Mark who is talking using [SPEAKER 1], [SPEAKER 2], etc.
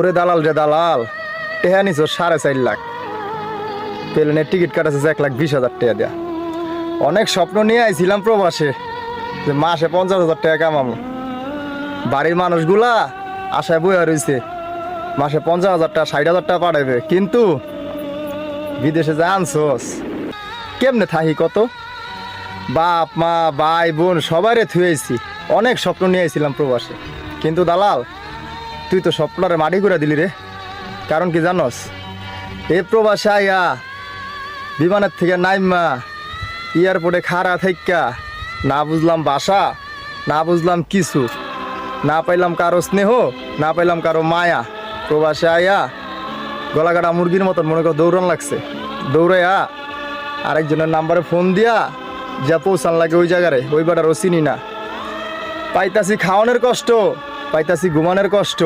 [SPEAKER 1] ওরে দালাল রে দালাল, টেহা নিছ 4.5 লাখ, প্লেনের টিকিট কাটাছে 1,20,000 টাকা দেয়া। অনেক স্বপ্ন নিয়ে আইছিলাম প্রবাসে যে মাসে 50,000 টাকা কামাবো। বাড়ির মানুষগুলা আশায় বইয়া রয়েছে মাসে 50,000 টাকা 60,000 টাকা পাঠাবে, কিন্তু বিদেশে যা আনছোস কেমনে থাকি কত? বাপ মা ভাই বোন সবাইরে থুয়েছি, অনেক স্বপ্ন নিয়ে আইছিলাম প্রবাসে, কিন্তু দালাল তুই তো স্বপ্নরে মাটি করে দিলি রে। কারণ কি জানোস, এ প্রবাসে আইয়া বিমানের থেকে নাইমা এয়ারপোর্টে খাড়া থাইকা না বুঝলাম ভাষা, না বুঝলাম কিছু, না পাইলাম কারো স্নেহ, না পাইলাম কারো মায়া। প্রবাসে আইয়া গলা কাটা মুরগির মতন মনে কর দৌড়ান লাগছে। দৌড়াইয়া আরেকজনের নাম্বারে ফোন দিয়া যা পৌঁছান লাগে ওই জায়গায়, ওই বাটারও চিনি না। পাইতাছি খাওয়ানোর কষ্ট, পাইতাছি ঘুমানোর কষ্ট,